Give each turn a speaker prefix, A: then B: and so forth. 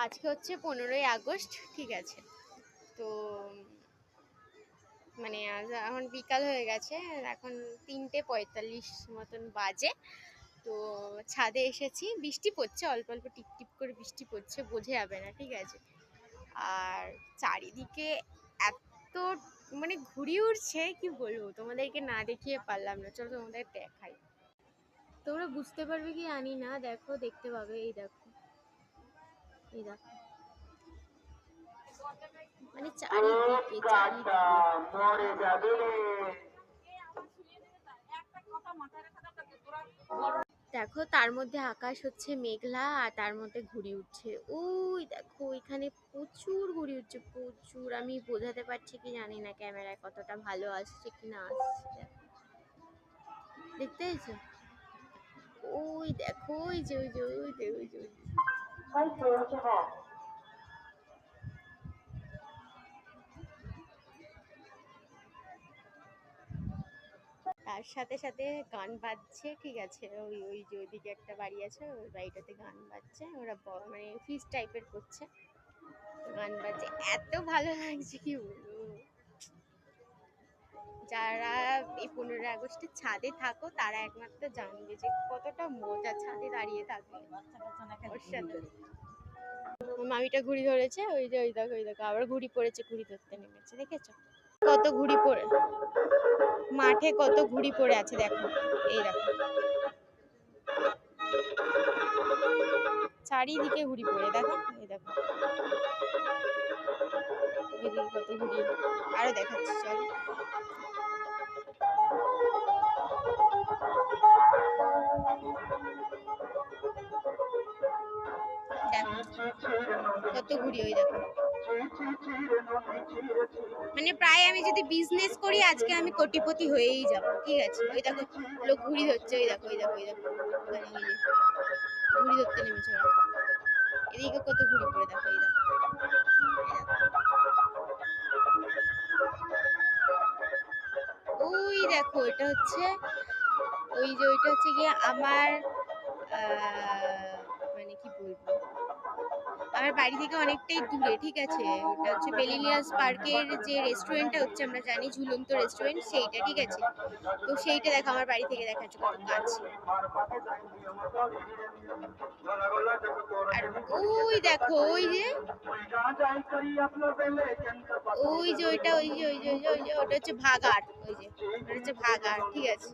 A: আজকে হচ্ছে 15ই আগস্ট, ঠিক আছে। তো মানে এখন বিকাল হয়ে গেছে, এখন 3:45 মতন বাজে। তো ছাদে এসেছি, বৃষ্টি পড়ছে, অল্প অল্প টিপ টিপ করে বৃষ্টি পড়ছে, বোঝা যাবে না, ঠিক আছে। আর চারিদিকে এত মানে ঘুড়ি উড়ছে, কি বলবো, তোমাদেরকে না দেখিয়ে পারলাম না। চলো তোমাদের দেখাই, তোমরা বুঝতে পারবে কি জানি না। দেখো, দেখতে পাবে, এই দেখো, এই দেখো, মানে চারিদিকে চারিদিকে। দেখো, তার মধ্যে আকাশ হচ্ছে মেঘলা, আর তার মধ্যে ঘুড়ি উঠছে। ওই দেখো, এখানে প্রচুর ঘুড়ি উঠছে, প্রচুর। আমি বোঝাতে পারছি কি জানি না ক্যামেরায় কতটা ভালো আসছে কি না আসছে। দেখতে পেয়েছো? ওই দেখো, ওই যে ওই যে ওই যে ওই যে ওই যে। তার সাথে সাথে গান বাজছে, ঠিক আছে। ওই ওই যে ওইদিকে একটা বাড়ি আছে, ওই বাড়িটাতে গান বাজছে। ওরা মানে ফিস্ট টাইপের করছে, গান বাজছে, এত ভালো লাগছে কি বলবো। যারা এই 15ই আগস্টে ছাদে থাকো তারা একমাত্র জানবে যে কতটা মজা ছাদে দাঁড়িয়ে থাকলে। ওর সাথে মামিটা ঘুড়ি ধরেছে, ওই যে ওই দেখো, ওই দেখো, আবার ঘুড়ি পড়েছে, ঘুড়ি ধরতে নেমেছে, দেখেছো? কত ঘুড়ি পড়ে, মাঠে কত ঘুড়ি পড়ে আছে, দেখো, এই দেখো, চারিদিকে ঘুড়ি পড়ে, দেখো, এই দেখো, এদিকে কত ঘুড়ি। আরো দেখাচ্ছি, চলো। কত ঘুড়ি, ওই দেখো। মানে প্রায় আমি যদি বিজনেস করি আজকে আমি কোটিপতি হয়েই যাব, ঠিক আছে। ওই দেখো, লোক ঘুড়ি ধরছে, ওই দেখো, ওই দেখো, ওই দেখো, ঘুড়ি ধরতে নেমেছে ওরা। এদিকে কত ঘুড়ি পড়ে, দেখো, এই দেখো, এই দেখো, ওই দেখো, এটা হচ্ছে ওই যে ওইটা হচ্ছে গিয়ে আমার মানে কি বলবো, আমার বাড়ি থেকে অনেকটাই দূরে, ঠিক আছে। ওটা হচ্ছে বেলিলিয়াস পার্কের যে রেস্টুরেন্টটা হচ্ছে, আমরা জানি ঝুলন্ত রেস্টুরেন্ট, সেইটা, ঠিক আছে। তো সেইটা দেখো, আমার বাড়ি থেকে দেখা যাচ্ছে কত কাছে। আর ওই দেখো, ওই যে ওই যে ওইটা, ওই যে ওই যে ওই যে ওই যে ওটা হচ্ছে ভাগাড়, ওই যে ওটা হচ্ছে ভাগাড়, ঠিক আছে।